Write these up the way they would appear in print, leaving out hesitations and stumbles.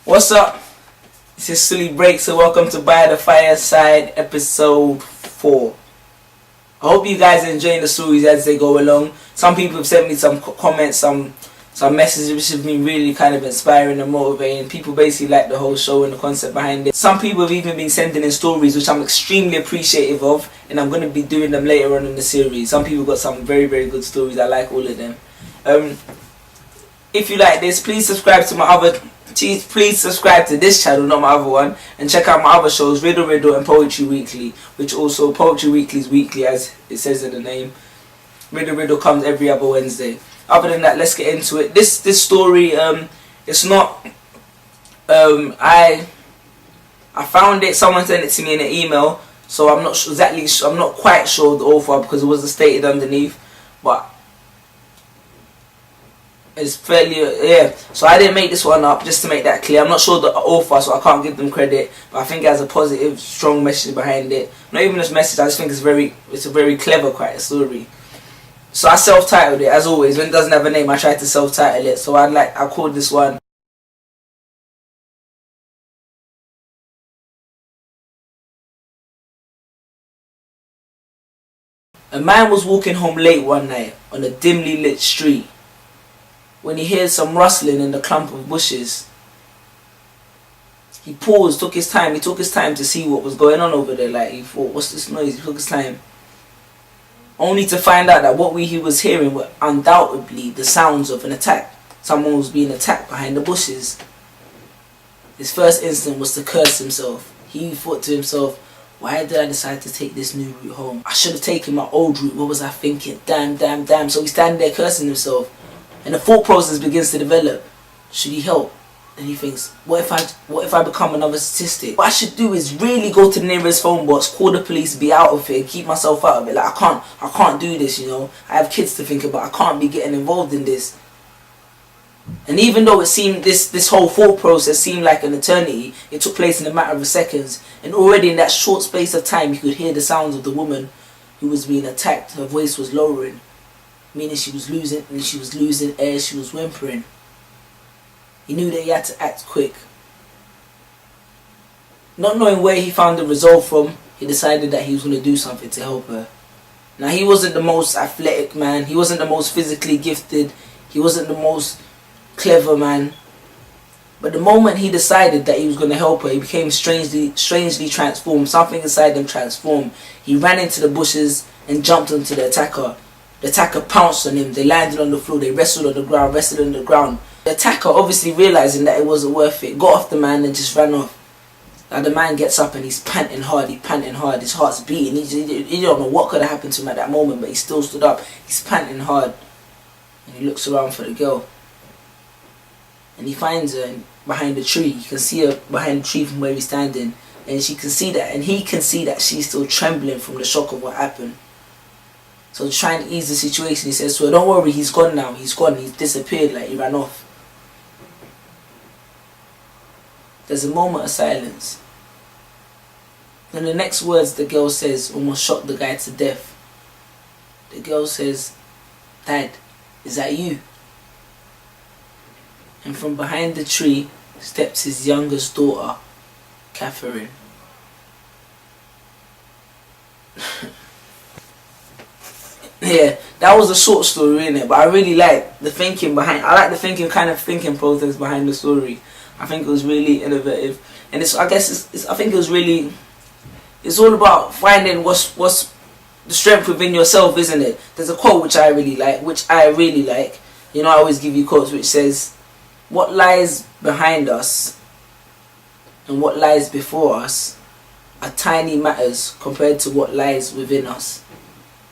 What's up? This is Suli Breaks, so welcome to Fireside episode 4. I hope you guys are enjoying the stories as they go along. Some people have sent me some comments, some messages which have been really kind of inspiring and motivating. People basically like the whole show and the concept behind it. Some people have even been sending in stories which I'm extremely appreciative of, and I'm going to be doing them later on in the series. Some people got some very good stories. I like all of them. If you like this, please subscribe to this channel, not my other one, and check out my other shows, Riddle and Poetry Weekly, which also Poetry Weekly is weekly as it says in the name. Riddle comes every other Wednesday. Other than that, let's get into it. This story, it's not. I found it. Someone sent it to me in an email, so I'm not sure exactly. I'm not quite sure the author because it wasn't stated underneath, but it's fairly So I didn't make this one up, just to make that clear. I'm not sure the author, so I can't give them credit, but I think it has a positive, strong message behind it. Not even this message. I just think it's a very clever, quite a story. So I self-titled it, as always. When it doesn't have a name, I try to self-title it. So I called this one A man was walking home late one night on a dimly lit street when he heard some rustling in the clump of bushes. He paused, took his time to see what was going on over there. Like, he thought, what's this noise? He took his time, only to find out that what he was hearing were undoubtedly the sounds of an attack. Someone was being attacked behind the bushes. His first instinct was to curse himself. He thought to himself, why did I decide to take this new route home? I should have taken my old route. What was I thinking? Damn. So he's standing there cursing himself. And the thought process begins to develop. Should he help? And he thinks, what if I become another statistic? What I should do is really go to the nearest phone box, call the police, be out of it, keep myself out of it. Like, I can't do this, you know. I have kids to think about. I can't be getting involved in this. And even though it seemed this whole thought process seemed like an eternity, it took place in a matter of seconds. And already in that short space of time, you could hear the sounds of the woman who was being attacked. Her voice was lowering, meaning she was losing air. She was whimpering. He knew that he had to act quick. Not knowing where he found the resolve from, he decided that he was going to do something to help her. Now, he wasn't the most athletic man. He wasn't the most physically gifted. He wasn't the most clever man. But the moment he decided that he was going to help her, he became strangely transformed. Something inside him transformed. He ran into the bushes and jumped onto the attacker. The attacker pounced on him. They landed on the floor. They wrestled on the ground. The attacker, obviously realizing that it wasn't worth it, got off the man and just ran off. Now the man gets up and he's panting hard. His heart's beating. He don't know what could have happened to him at that moment, but he still stood up. He's panting hard. And he looks around for the girl. And he finds her behind the tree. You can see her behind the tree from where he's standing. And she can see that, and he can see that she's still trembling from the shock of what happened. So trying to ease the situation, he says to her, don't worry, he's gone now. He's gone. He's disappeared, like he ran off. There's a moment of silence. Then the next words the girl says almost shocked the guy to death. The girl says, Dad, is that you? And from behind the tree steps his youngest daughter, Catherine. Yeah, that was a short story, innit? But I really like the thinking behind. I like the thinking process behind the story. I think it was really innovative, and it's all about finding what's the strength within yourself, isn't it? There's a quote which I really like. You know, I always give you quotes which says, "What lies behind us and what lies before us are tiny matters compared to what lies within us."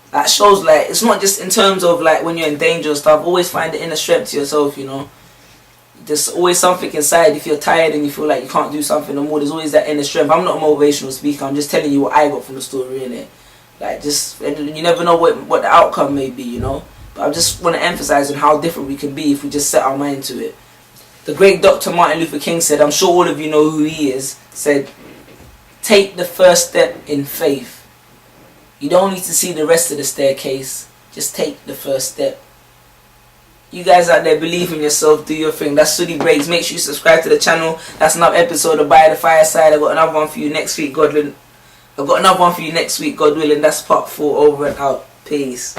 That shows, like, it's not just in terms of like when you're in danger and stuff. Always find the inner strength to yourself, you know. There's always something inside. If you're tired and you feel like you can't do something no more, there's always that inner strength. I'm not a motivational speaker. I'm just telling you what I got from the story, innit? Like, just, you never know what the outcome may be, you know. But I just want to emphasize on how different we can be if we just set our mind to it. The great Dr. Martin Luther King said, I'm sure all of you know who he is, said, take the first step in faith. You don't need to see the rest of the staircase. Just take the first step. You guys out there, believe in yourself, do your thing. That's Suli Breaks. Make sure you subscribe to the channel. That's another episode of By the Fireside. I got another one for you next week, God willing. I've got another one for you next week, God willing. That's part 4. Over and out. Peace.